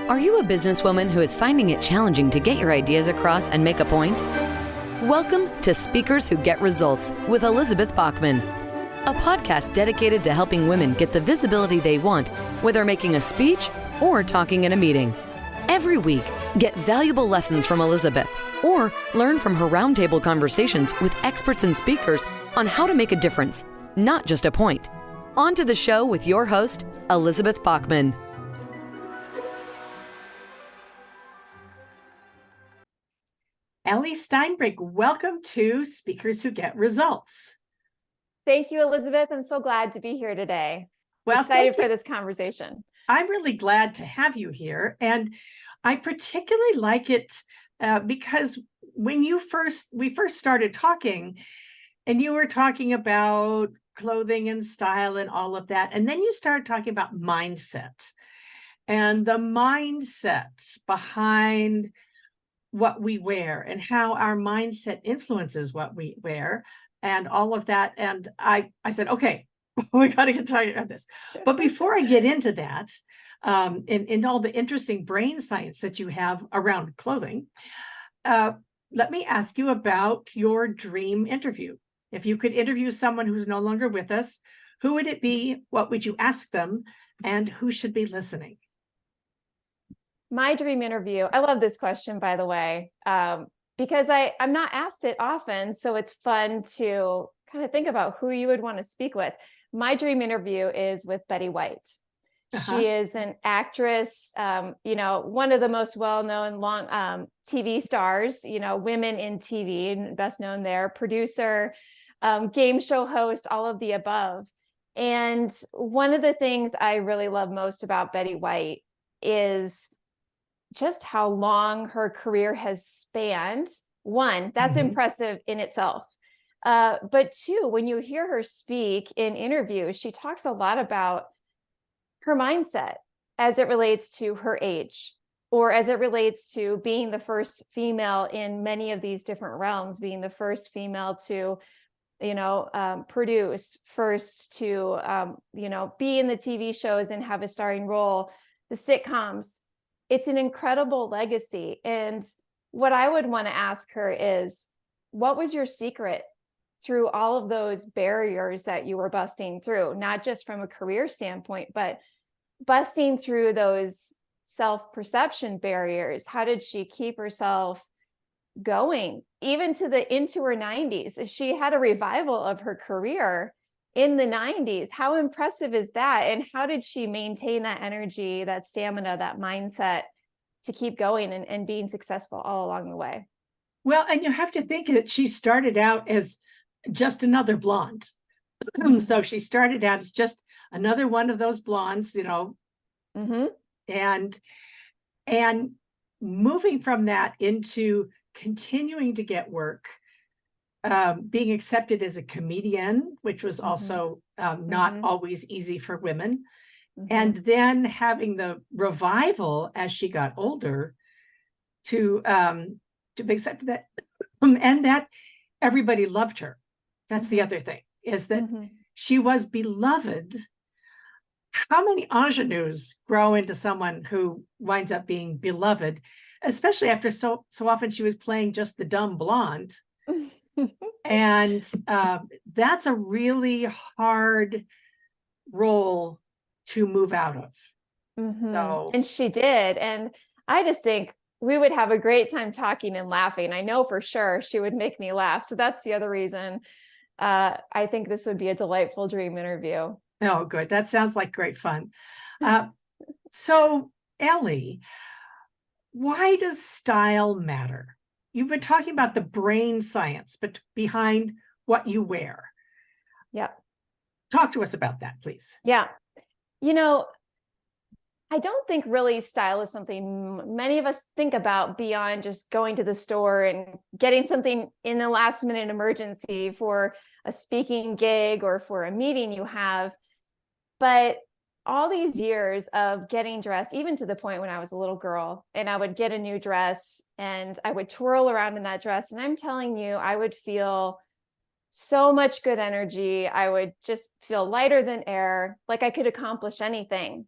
Are you a businesswoman who is finding it challenging to get your ideas across and make a point? Welcome to Speakers Who Get Results with Elizabeth Bachman, a podcast dedicated to helping women get the visibility they want, whether making a speech or talking in a meeting. Every week, get valuable lessons from Elizabeth or learn from her roundtable conversations with experts and speakers on how to make a difference, not just a point. On to the show with your host, Elizabeth Bachman. Ellie Steinbrink, welcome to Speakers Who Get Results. Thank you, Elizabeth. I'm so glad to be here today. Well, excited for this conversation. I'm really glad to have you here. And I particularly like it because when we first started talking, and you were talking about clothing and style and all of that, and then you started talking about mindset and the mindset behind what we wear and how our mindset influences what we wear and all of that. And I said, okay, we got to get talking about this. But before I get into that, in all the interesting brain science that you have around clothing, let me ask you about your dream interview. If you could interview someone who's no longer with us, who would it be? What would you ask them? And who should be listening? My dream interview. I love this question, by the way, because I'm not asked it often. So it's fun to kind of think about who you would want to speak with. My dream interview is with Betty White. She is an actress, one of the most well-known TV stars, women in TV, best known there, producer, game show host, all of the above. And one of the things I really love most about Betty White is just how long her career has spanned. One, that's impressive in itself. But two, when you hear her speak in interviews, she talks a lot about her mindset as it relates to her age, or as it relates to being the first female in many of these different realms, being the first female to, produce, first to, be in the TV shows and have a starring role, the sitcoms. It's an incredible legacy. And what I would want to ask her is, what was your secret through all of those barriers that you were busting through, not just from a career standpoint, but busting through those self-perception barriers? How did she keep herself going even into her 90s? She had a revival of her career in the 90s. How impressive is that? And how did she maintain that energy, that stamina, that mindset to keep going and being successful all along the way? Well, and you have to think that she started out as just another blonde. So she started out as just another one of those blondes, and moving from that into continuing to get work, being accepted as a comedian, which was also not always easy for women. And then having the revival as she got older to be accepted that, and that everybody loved her. That's the other thing, is that she was beloved. How many ingenues grow into someone who winds up being beloved, especially after so often she was playing just the dumb blonde. And that's a really hard role to move out of. And she did. And I just think we would have a great time talking and laughing. I know for sure she would make me laugh. So that's the other reason I think this would be a delightful dream interview. Oh, good. That sounds like great fun. So, Ellie, why does style matter? You've been talking about the brain science, but behind what you wear. Yeah. Talk to us about that, please. Yeah. I don't think really style is something many of us think about beyond just going to the store and getting something in the last minute emergency for a speaking gig or for a meeting you have. But all these years of getting dressed, even to the point when I was a little girl and I would get a new dress and I would twirl around in that dress. And I'm telling you, I would feel so much good energy. I would just feel lighter than air, like I could accomplish anything.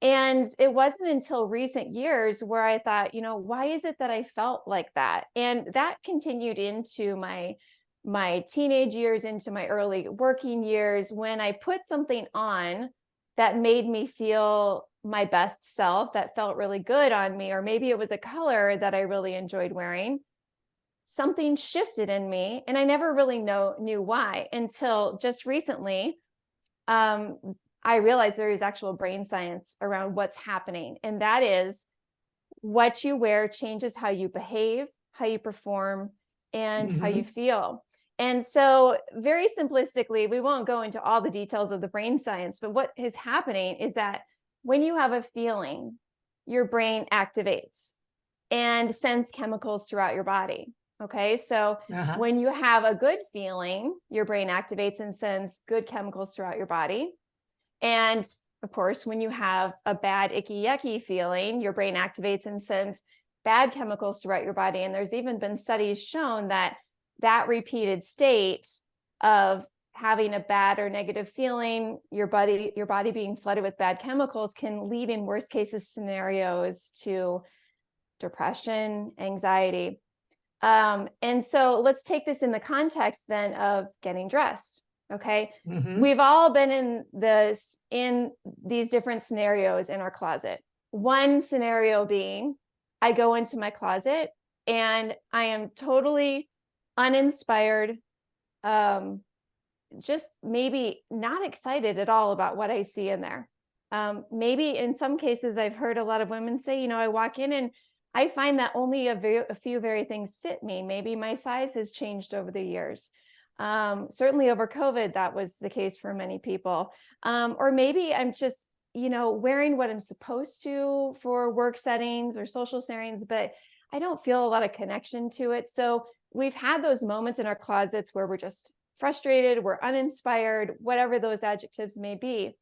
And it wasn't until recent years where I thought, why is it that I felt like that? And that continued into my teenage years, into my early working years, when I put something on that made me feel my best self, that felt really good on me, or maybe it was a color that I really enjoyed wearing. Something shifted in me, and I never really knew why until just recently. I realized there is actual brain science around what's happening. And that is, what you wear changes how you behave, how you perform, and how you feel. And so, very simplistically, we won't go into all the details of the brain science, but what is happening is that when you have a feeling, your brain activates and sends chemicals throughout your body. Okay. So when you have a good feeling, your brain activates and sends good chemicals throughout your body. And of course, when you have a bad, icky, yucky feeling, your brain activates and sends bad chemicals throughout your body. And there's even been studies shown that repeated state of having a bad or negative feeling, your body being flooded with bad chemicals, can lead, in worst cases scenarios, to depression, anxiety. And so let's take this in the context then of getting dressed. Okay. We've all been in these different scenarios in our closet. One scenario being, I go into my closet and I am totally uninspired, just maybe not excited at all about what I see in there. Maybe in some cases, I've heard a lot of women say, I walk in and I find that only a few very things fit me. Maybe my size has changed over the years. Certainly over COVID, that was the case for many people. Or maybe I'm just, wearing what I'm supposed to for work settings or social settings, but I don't feel a lot of connection to it. So we've had those moments in our closets where we're just frustrated, we're uninspired, whatever those adjectives may be.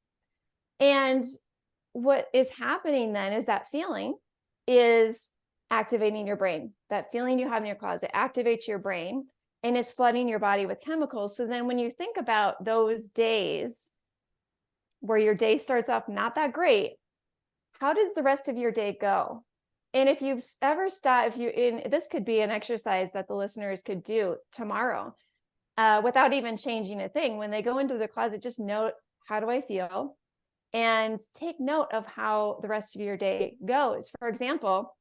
And what is happening then is that feeling is activating your brain. That feeling you have in your closet activates your brain and is flooding your body with chemicals. So then when you think about those days where your day starts off not that great, how does the rest of your day go? And if you've ever stopped, this could be an exercise that the listeners could do tomorrow, without even changing a thing. When they go into the closet, just note, how do I feel? And take note of how the rest of your day goes. For example,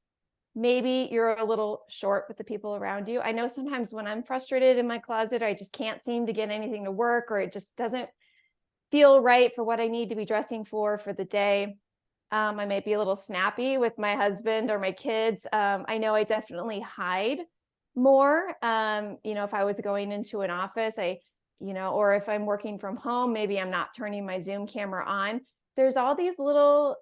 maybe you're a little short with the people around you. I know sometimes when I'm frustrated in my closet, I just can't seem to get anything to work, or it just doesn't feel right for what I need to be dressing for the day. I may be a little snappy with my husband or my kids. I know I definitely hide more. If I was going into an office, or if I'm working from home, maybe I'm not turning my Zoom camera on. There's all these little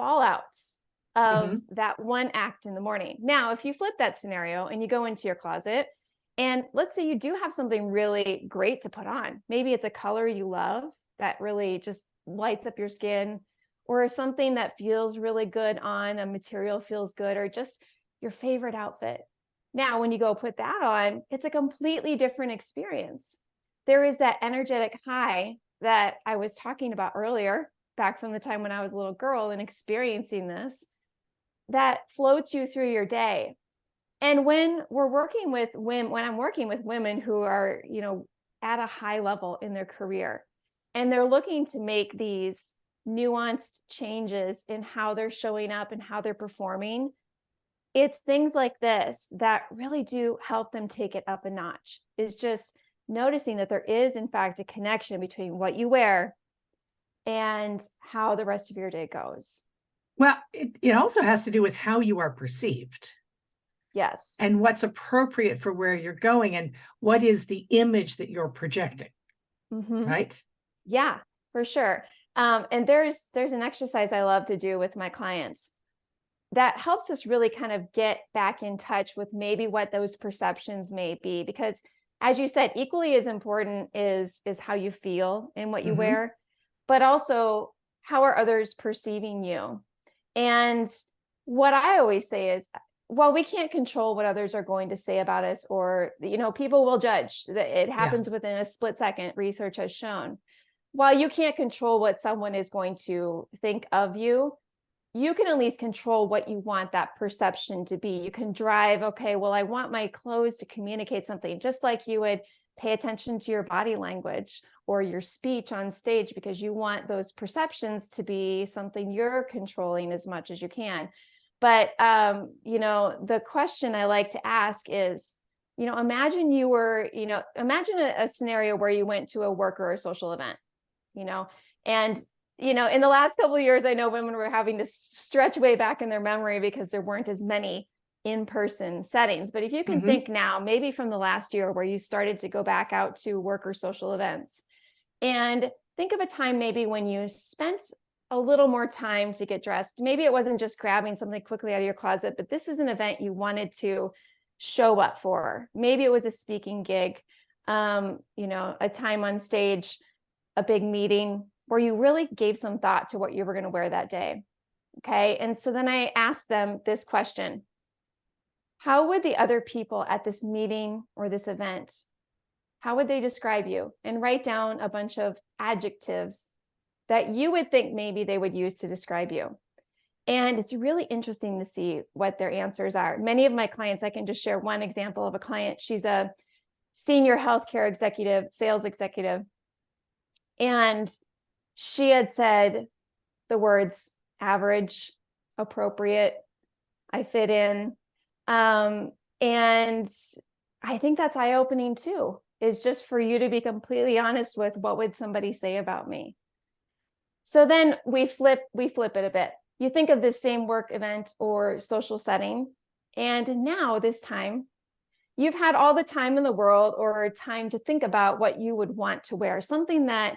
fallouts of that one act in the morning. Now, if you flip that scenario and you go into your closet, and let's say you do have something really great to put on, maybe it's a color you love that really just lights up your skin, or something that feels really good on, a material feels good, or just your favorite outfit. Now, when you go put that on, it's a completely different experience. There is that energetic high that I was talking about earlier, back from the time when I was a little girl and experiencing this, that floats you through your day. And when I'm working with women who are, at a high level in their career, and they're looking to make these nuanced changes in how they're showing up and how they're performing, it's things like this that really do help them take it up a notch. Is just noticing that there is, in fact, a connection between what you wear and how the rest of your day goes. Well, it also has to do with how you are perceived. Yes. And what's appropriate for where you're going, and what is the image that you're projecting. Right? Yeah, for sure. And there's an exercise I love to do with my clients that helps us really kind of get back in touch with maybe what those perceptions may be. Because as you said, equally as important is how you feel in what you wear, but also how are others perceiving you? And what I always say is, while we can't control what others are going to say about us, or, people will judge, that it happens within a split second, research has shown. while you can't control what someone is going to think of you, you can at least control what you want that perception to be. You can drive, okay, well, I want my clothes to communicate something, just like you would pay attention to your body language or your speech on stage, because you want those perceptions to be something you're controlling as much as you can. But, the question I like to ask is, imagine you were, imagine a scenario where you went to a work or a social event, and in the last couple of years, I know women were having to stretch way back in their memory because there weren't as many in-person settings. But if you can think now, maybe from the last year where you started to go back out to work or social events, and think of a time maybe when you spent a little more time to get dressed. Maybe it wasn't just grabbing something quickly out of your closet, but this is an event you wanted to show up for. Maybe it was a speaking gig, a time on stage, a big meeting, where you really gave some thought to what you were going to wear that day. Okay. And so then I asked them this question: how would the other people at this meeting or this event, how would they describe you? And write down a bunch of adjectives that you would think maybe they would use to describe you. And it's really interesting to see what their answers are. Many of my clients, I can just share one example of a client. She's a senior healthcare executive, sales executive. And she had said the words average, appropriate, I fit in. And I think that's eye-opening too, is just for you to be completely honest with what would somebody say about me. So then we flip it a bit. You think of this same work event or social setting, and now this time you've had all the time in the world or time to think about what you would want to wear, something that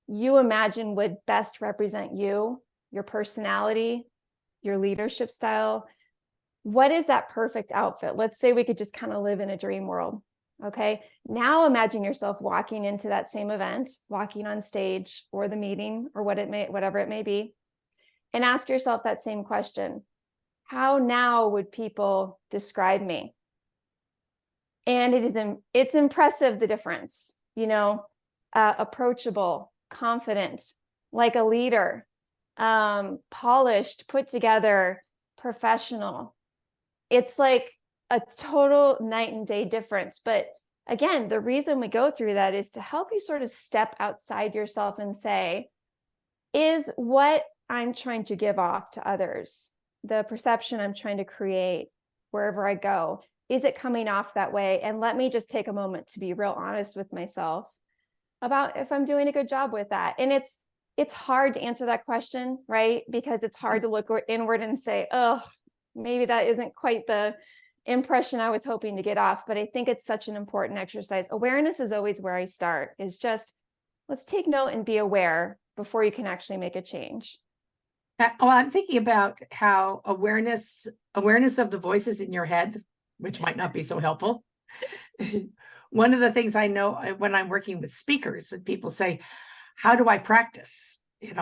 you imagine would best represent you, your personality, your leadership style. What is that perfect outfit? Let's say we could just kind of live in a dream world. Okay. Now imagine yourself walking into that same event, walking on stage or the meeting or whatever it may be, and ask yourself that same question: how now would people describe me? And it's impressive, the difference, approachable, confident, like a leader, polished, put together, professional. It's like a total night and day difference. But again, the reason we go through that is to help you sort of step outside yourself and say, is what I'm trying to give off to others, the perception I'm trying to create wherever I go, is it coming off that way? And let me just take a moment to be real honest with myself about if I'm doing a good job with that. And it's hard to answer that question, right? Because it's hard to look inward and say, oh, maybe that isn't quite the impression I was hoping to get off. But I think it's such an important exercise. Awareness is always where I start, is just let's take note and be aware before you can actually make a change. Well, I'm thinking about how awareness of the voices in your head, which might not be so helpful. One of the things I know when I'm working with speakers, and people say, how do I practice?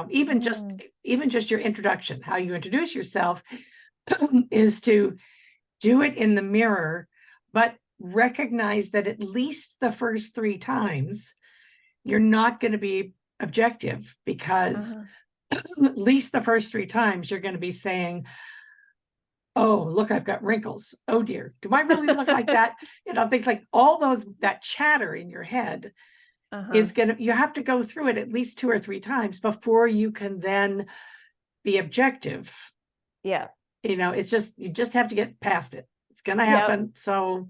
Even just your introduction, how you introduce yourself is to do it in the mirror, but recognize that at least the first 3 times, you're not going to be objective, because at least the first 3 times you're going to be saying, oh, look, I've got wrinkles. Oh dear, do I really look like that? Things like all that chatter in your head is you have to go through it at least 2 or 3 times before you can then be objective. Yeah. It's just, you just have to get past it. It's going to happen. Yep. So.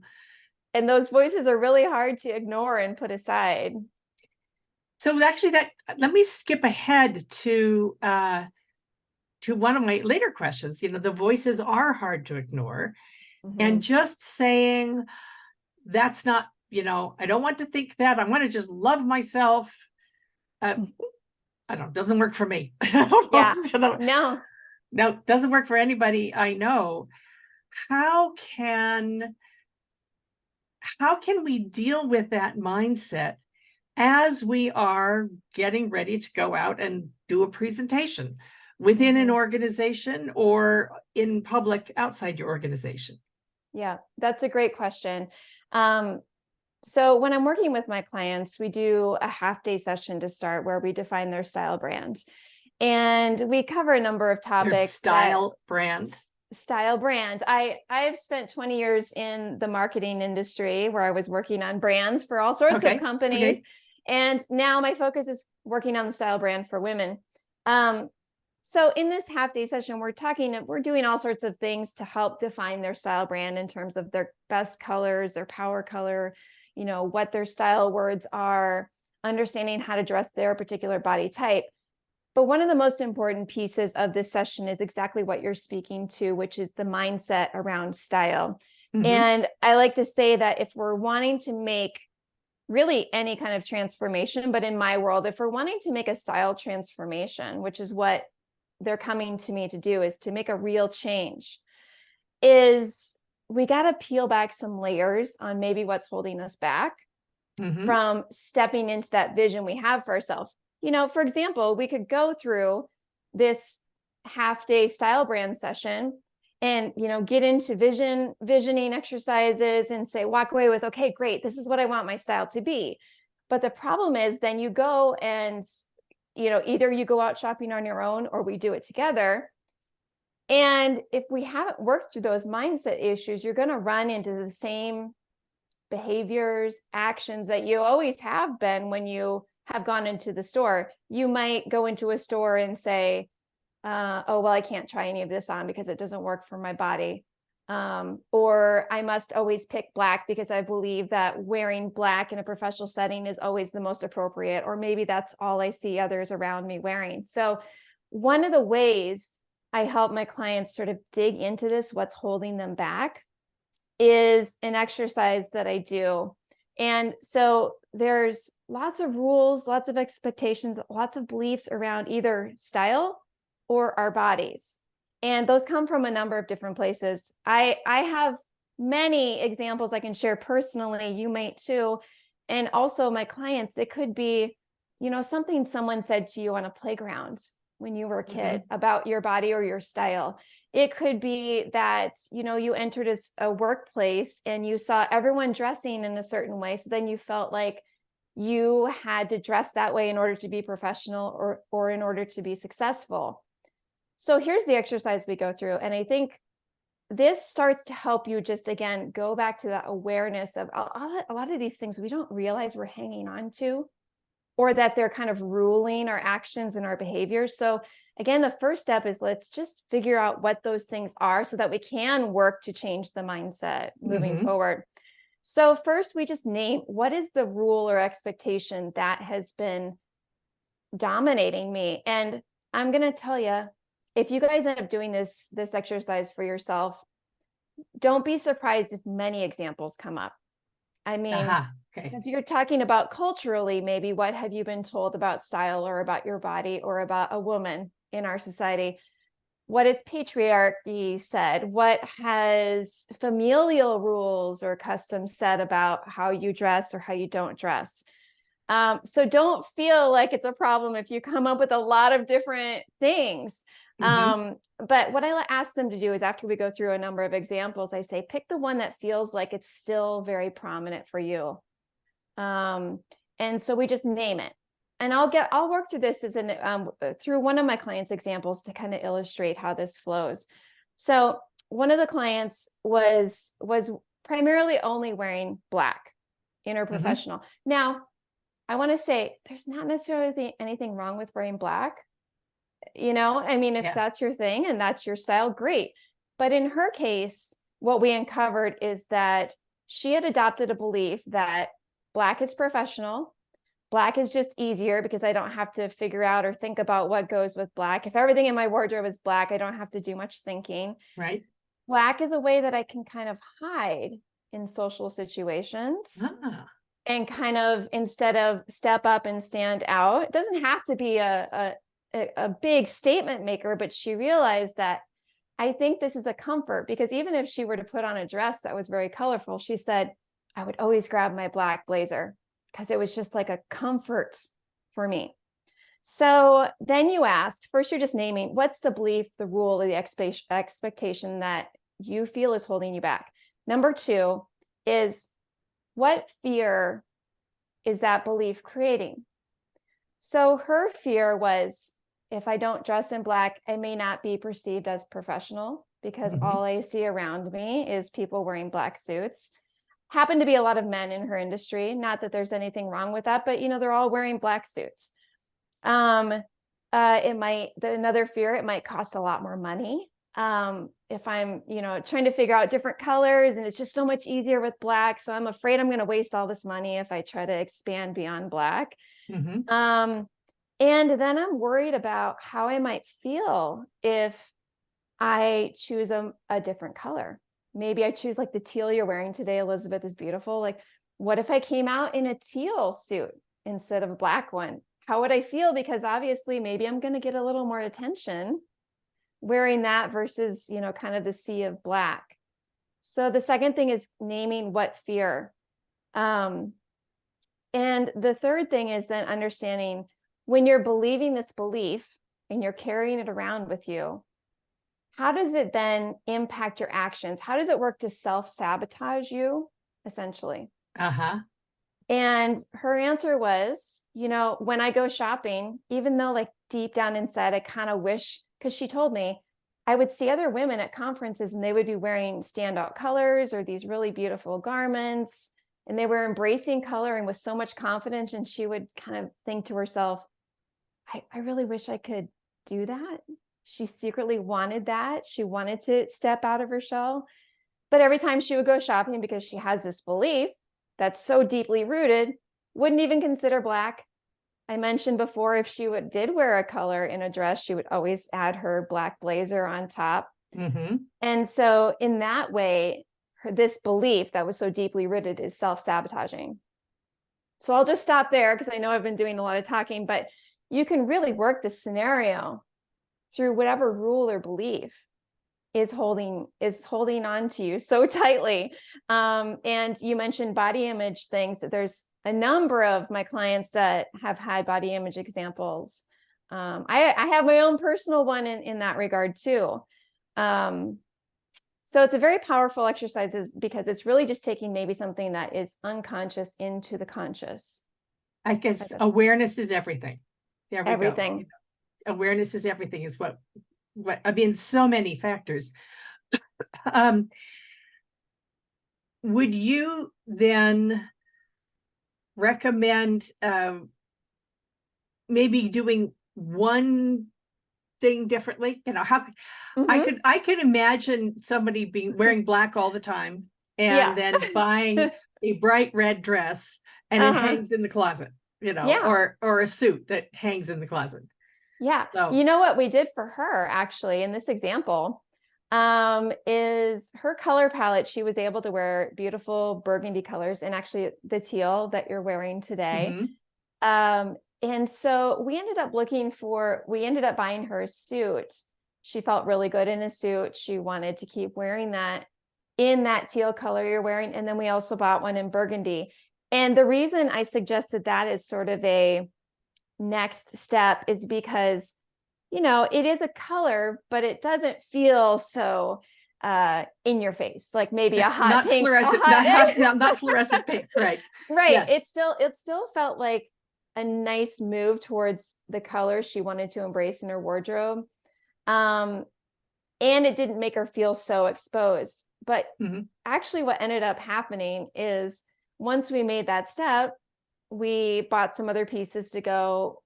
And those voices are really hard to ignore and put aside. So actually let me skip ahead to one of my later questions. The voices are hard to ignore. And just saying, that's not, I don't want to think that. I want to just love myself. I don't, doesn't work for me. Yeah. No, doesn't work for anybody I know. How can we deal with that mindset as we are getting ready to go out and do a presentation within an organization or in public outside your organization? Yeah, that's a great question. So when I'm working with my clients, we do a half-day session to start where we define their style brand. And we cover a number of Their topics. style brand. Style brand. I've spent 20 years in the marketing industry where I was working on brands for all sorts of companies. And now my focus is working on the style brand for women. So in this half-day session, we're doing all sorts of things to help define their style brand in terms of their best colors, their power color, what their style words are, understanding how to dress their particular body type. But one of the most important pieces of this session is exactly what you're speaking to, which is the mindset around style. Mm-hmm. And I like to say that if we're wanting to make really any kind of transformation, but in my world, if we're wanting to make a style transformation, which is what they're coming to me to do, is to make a real change, is we got to peel back some layers on maybe what's holding us back from stepping into that vision we have for ourselves. For example, we could go through this half-day style brand session and, get into visioning exercises and say, walk away with, okay, great, this is what I want my style to be. But the problem is then you go and, either you go out shopping on your own or we do it together. And if we haven't worked through those mindset issues, you're going to run into the same behaviors, actions that you always have been when you have gone into the store. You might go into a store and say, oh, well, I can't try any of this on because it doesn't work for my body. Or I must always pick black because I believe that wearing black in a professional setting is always the most appropriate. Or maybe that's all I see others around me wearing. So one of the ways I help my clients sort of dig into this, what's holding them back, is an exercise that I do. And so there's lots of rules, lots of expectations, lots of beliefs around either style or our bodies. And those come from a number of different places. I have many examples I can share personally. You might too. And also my clients, it could be, something someone said to you on a playground when you were a kid about your body or your style. It could be that, you entered a workplace and you saw everyone dressing in a certain way. So then you felt like you had to dress that way in order to be professional or in order to be successful. So here's the exercise we go through. And I think this starts to help you just, again, go back to that awareness of a lot of these things we don't realize we're hanging on to, or that they're kind of ruling our actions and our behaviors. So again, the first step is let's just figure out what those things are so that we can work to change the mindset moving forward. So first, we just name what is the rule or expectation that has been dominating me. And I'm going to tell you, if you guys end up doing this exercise for yourself, don't be surprised if many examples come up. I mean, because you're talking about culturally, maybe what have you been told about style or about your body or about a woman in our society? What has patriarchy said? What has familial rules or customs said about how you dress or how you don't dress? So don't feel like it's a problem if you come up with a lot of different things. But what I ask them to do is, after we go through a number of examples, I say, pick the one that feels like it's still very prominent for you. And so we just name it. And I'll work through this through one of my clients' examples to kind of illustrate how this flows. So one of the clients was primarily only wearing black in her professional. Now, I want to say there's not necessarily anything wrong with wearing black. I mean, if that's your thing and that's your style, great. But in her case, what we uncovered is that she had adopted a belief that black is professional. Black is just easier because I don't have to figure out or think about what goes with black. If everything in my wardrobe is black, I don't have to do much thinking. Right. Black is a way that I can kind of hide in social situations. And kind of, instead of step up and stand out. It doesn't have to be a big statement maker, but she realized that I think this is a comfort, because even if she were to put on a dress that was very colorful, she said, I would always grab my black blazer because it was just like a comfort for me. So then you asked, first you're just naming, what's the belief, the rule, or the expectation that you feel is holding you back? Number two is, what fear is that belief creating? So her fear was, if I don't dress in black, I may not be perceived as professional because all I see around me is people wearing black suits. Happen to be a lot of men in her industry. Not that there's anything wrong with that, but they're all wearing black suits. Another fear, it might cost a lot more money. If I'm, trying to figure out different colors, and it's just so much easier with black. So I'm afraid I'm going to waste all this money if I try to expand beyond black. And then I'm worried about how I might feel if I choose a different color. Maybe I choose like the teal you're wearing today, Elizabeth, is beautiful. Like, what if I came out in a teal suit instead of a black one? How would I feel? Because obviously maybe I'm going to get a little more attention wearing that versus, kind of the sea of black. So the second thing is naming what fear. And the third thing is then understanding when you're believing this belief and you're carrying it around with you, how does it then impact your actions? How does it work to self-sabotage you, essentially? And her answer was, when I go shopping, even though like deep down inside, I kind of wish, because she told me, I would see other women at conferences and they would be wearing standout colors or these really beautiful garments, and they were embracing color and with so much confidence. And she would kind of think to herself, I really wish I could do that. She secretly wanted that. She wanted to step out of her shell. But every time she would go shopping, because she has this belief that's so deeply rooted, wouldn't even consider black. I mentioned before, if she did wear a color in a dress, she would always add her black blazer on top. And so in that way, this belief that was so deeply rooted is self-sabotaging. So I'll just stop there because I know I've been doing a lot of talking, but you can really work this scenario through whatever rule or belief is holding on to you so tightly. And you mentioned body image things. There's a number of my clients that have had body image examples. I have my own personal one in that regard too. So it's a very powerful exercise because it's really just taking maybe something that is unconscious into the conscious. I guess awareness is everything. There we Everything. go. Awareness is everything is what I mean, so many factors. Would you then recommend maybe doing one thing differently? How I could imagine somebody wearing black all the time and then buying a bright red dress and it hangs in the closet, or a suit that hangs in the closet. Yeah. So, what we did for her actually in this example is her color palette. She was able to wear beautiful burgundy colors and actually the teal that you're wearing today. And so we ended up buying her a suit. She felt really good in a suit. She wanted to keep wearing that in that teal color you're wearing. And then we also bought one in burgundy. And the reason I suggested that is sort of a next step is because, it is a color, but it doesn't feel so in your face, like maybe a hot not pink. Fluorescent, not fluorescent pink, right? Right. Yes. It still felt like a nice move towards the color she wanted to embrace in her wardrobe. And it didn't make her feel so exposed. But actually what ended up happening is once we made that step, we bought some other pieces to go,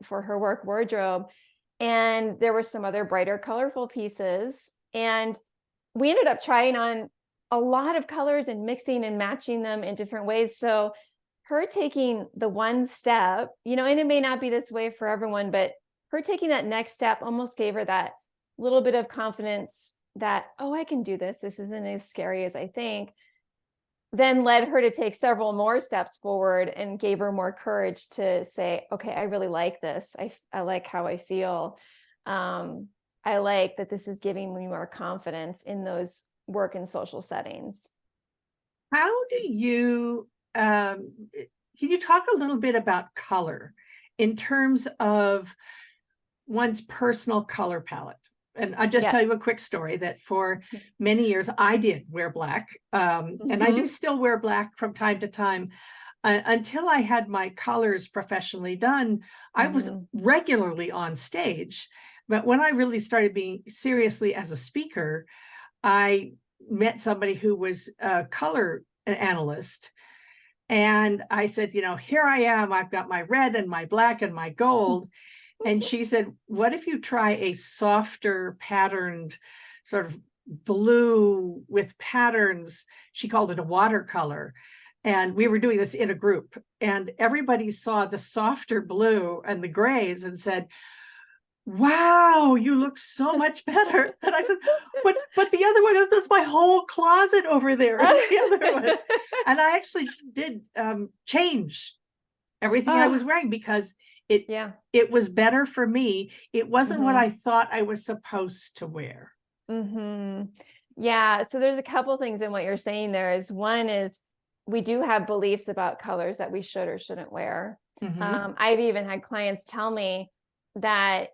for her work wardrobe. And there were some other brighter, colorful pieces. And we ended up trying on a lot of colors and mixing and matching them in different ways. So her taking the one step, and it may not be this way for everyone, but her taking that next step almost gave her that little bit of confidence that, oh, I can do this. This isn't as scary as I think. Then led her to take several more steps forward and gave her more courage to say, okay, I really like this. I like how I feel. I like that this is giving me more confidence in those work and social settings. How do you, can you talk a little bit about color in terms of one's personal color palette? And I'll just tell you Yes. a quick story that for many years I did wear black. And I do Mhm. still wear black from time to time. Until I had my colors professionally done, I was Mhm. regularly on stage. But when I really started being seriously as a speaker, I met somebody who was a color analyst. And I said, here I am. I've got my red and my black and my gold. And she said, what if you try a softer patterned sort of blue with patterns? She called it a watercolor. And we were doing this in a group, and everybody saw the softer blue and the grays and said, wow, you look so much better. And I said, but the other one, that's my whole closet over there is the other one. And I actually did change everything I was wearing because Yeah. it was better for me. It wasn't what Mhm. I thought I was supposed to wear. Mhm. Yeah. So there's a couple things in what you're saying there. Is one is we do have beliefs about colors that we should or shouldn't wear. Mhm. I've even had clients tell me that,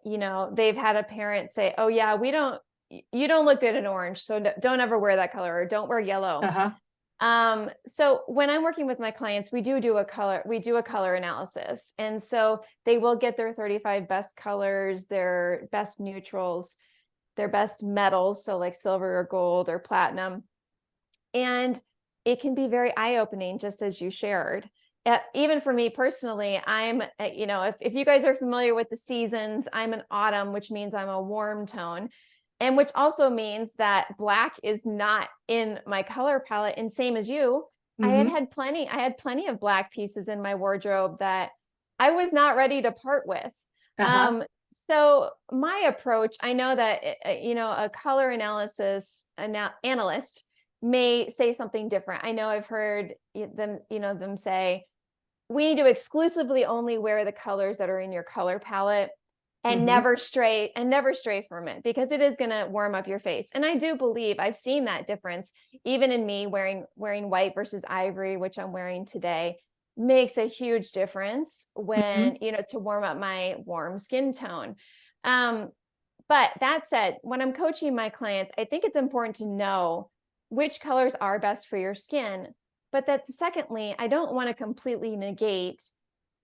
they've had a parent say, "Oh yeah, you don't look good in orange, so don't ever wear that color, or don't wear yellow." Uh-huh. So when I'm working with my clients, we do a color analysis. And so they will get their 35 best colors, their best neutrals, their best metals, so like silver or gold or platinum. And it can be very eye-opening, just as you shared. Even for me personally, I'm, if you guys are familiar with the seasons, I'm an autumn, which means I'm a warm tone. And which also means that black is not in my color palette. And same as you, Mhm. I had plenty of black pieces in my wardrobe that I was not ready to part with. Uh-huh. Um, so my approach, I know that, a color analyst may say something different. I know I've heard them say, we need to exclusively only wear the colors that are in your color palette and Mhm. never stray from it, because it is going to warm up your face. And I do believe I've seen that difference even in me wearing white versus ivory, which I'm wearing today, makes a huge difference when, Mhm. to warm up my warm skin tone. Um, but that said, when I'm coaching my clients, I think it's important to know which colors are best for your skin. But that secondly, I don't want to completely negate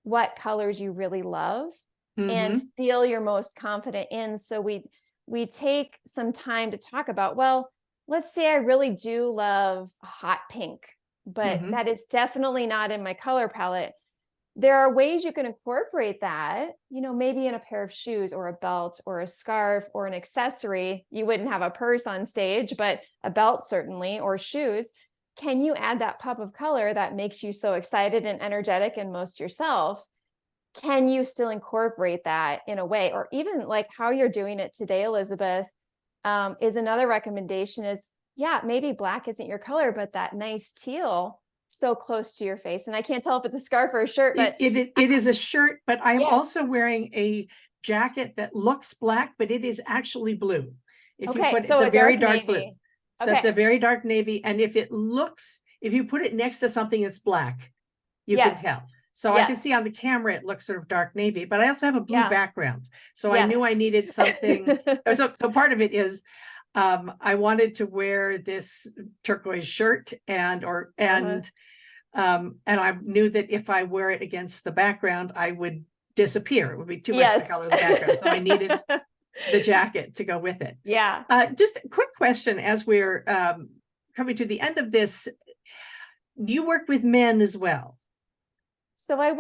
what colors you really love and Mhm. feel you're most confident in. So we take some time to talk about, well, let's say I really do love hot pink, but Mhm. that is definitely not in my color palette. There are ways you can incorporate that, maybe in a pair of shoes or a belt or a scarf or an accessory. You wouldn't have a purse on stage, but a belt certainly, or shoes. Can you add that pop of color that makes you so excited and energetic and most yourself? Can you still incorporate that in a way? Or even like how you're doing it today, Elizabeth, is another recommendation is, yeah, maybe black isn't your color, but that nice teal so close to your face. And I can't tell if it's a scarf or a shirt, but It is a shirt, but I am yes. also wearing a jacket that looks black, but it is actually blue. If you Okay. put, it's So a a very dark dark blue. navy. So it's a Okay. very dark navy. And if you put it next to something that's black, you can Yes. tell. So I can see Yes. on the camera, it looks sort of dark navy, but I also have a blue Yeah. background. So I knew I Yes. needed something. So part of it is, I wanted to wear this turquoise shirt Uh-huh. and I knew that if I wear it against the background, I would disappear. It would be too much the Yes. color of the background. So I needed the jacket to go with it. Yeah. Just a quick question as we're coming to the end of this. Do you work with men as well? So I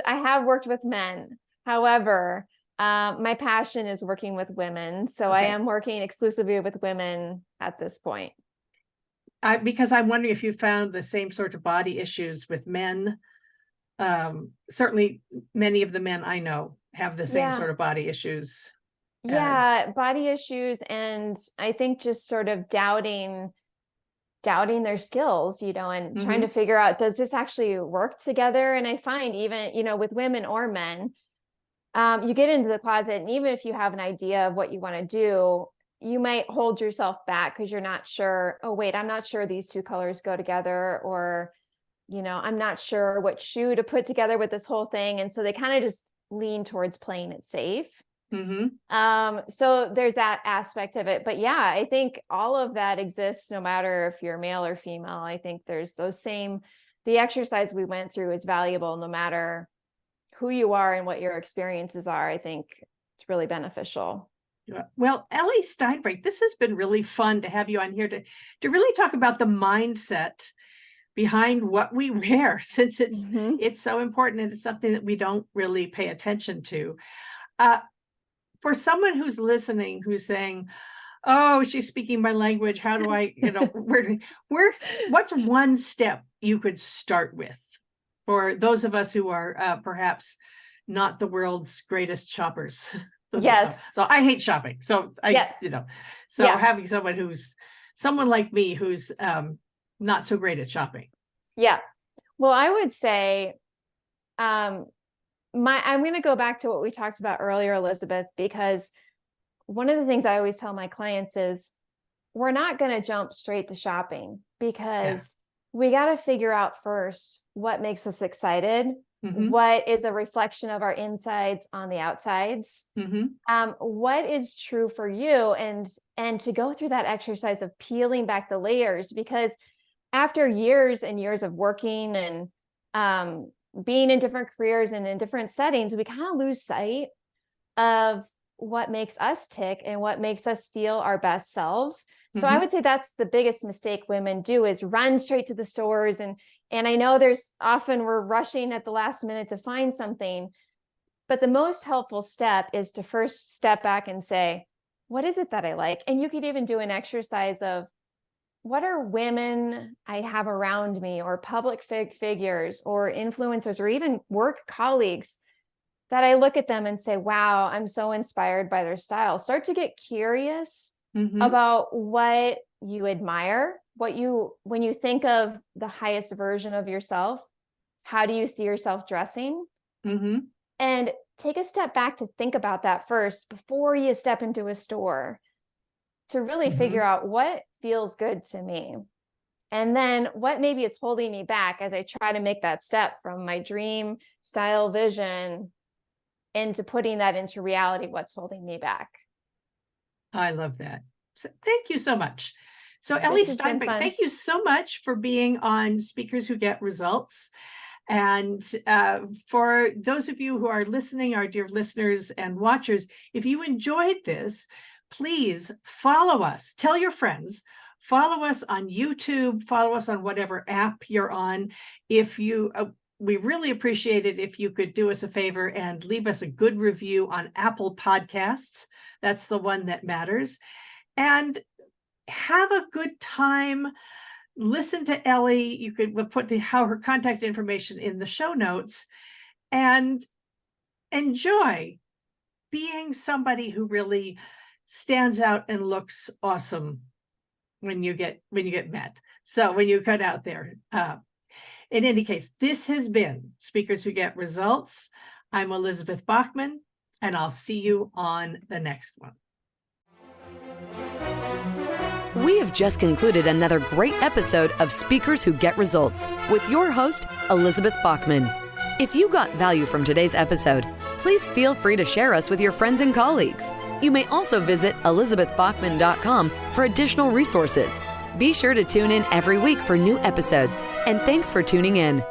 have worked with men. However, my passion is working with women. So I Okay. am working exclusively with women at this point. Because I'm wondering if you found the same sorts of body issues with men. Certainly, many of the men I know have the same Yeah. sort of body issues. Yeah. Body issues. And I think just sort of doubting their skills, and trying to Mhm. figure out, does this actually work together? And I find even, with women or men, you get into the closet, and even if you have an idea of what you want to do, you might hold yourself back because you're not sure. Oh, wait, I'm not sure these two colors go together, or, I'm not sure what shoe to put together with this whole thing. And so they kind of just lean towards playing it safe. So there's that aspect of it. But yeah, I think all of that exists no matter if you're male or female. I think there's the exercise we went through is valuable no matter who you are and what your experiences are. I think it's really beneficial. Well, Ellie Steinbrink, this has been really fun to have you on here to really talk about the mindset behind what we wear, since it's so important and it's something that we don't really pay attention to. For someone who's listening, who's saying, "Oh, she's speaking my language. How do I, what's one step you could start with for those of us who are perhaps not the world's greatest shoppers?" Yes. So I hate shopping. So having someone like me who's not so great at shopping. Yeah. Well, I would say, I'm going to go back to what we talked about earlier, Elizabeth, because one of the things I always tell my clients is we're not going to jump straight to shopping, because we got to figure out first what makes us excited. What is a reflection of our insides on the outsides? What is true for you? And to go through that exercise of peeling back the layers, because after years and years of working and being in different careers and in different settings, we kind of lose sight of what makes us tick and what makes us feel our best selves. So I would say that's the biggest mistake women do, is run straight to the stores. And I know we're rushing at the last minute to find something, but the most helpful step is to first step back and say, what is it that I like? And you could even do an exercise of, what are women I have around me, or public figures or influencers, or even work colleagues that I look at them and say, wow, I'm so inspired by their style. Start to get curious about what you admire, when you think of the highest version of yourself, how do you see yourself dressing? And take a step back to think about that first before you step into a store, to really figure out what feels good to me. And then what maybe is holding me back as I try to make that step from my dream style vision into putting that into reality, what's holding me back. I love that. So thank you so much. So Ellie Steinbrink, thank you so much for being on Speakers Who Get Results. And for those of you who are listening, our dear listeners and watchers, if you enjoyed this, please follow us. Tell your friends. Follow us on YouTube. Follow us on whatever app you're on. We really appreciate it if you could do us a favor and leave us a good review on Apple Podcasts. That's the one that matters. And have a good time. Listen to Ellie. We'll put her contact information in the show notes, and enjoy being somebody who really stands out and looks awesome when you get met. So when you cut out there. In any case, this has been Speakers Who Get Results. I'm Elizabeth Bachman, and I'll see you on the next one. We have just concluded another great episode of Speakers Who Get Results with your host, Elizabeth Bachman. If you got value from today's episode, please feel free to share us with your friends and colleagues. You may also visit elizabethbachman.com for additional resources. Be sure to tune in every week for new episodes, and thanks for tuning in.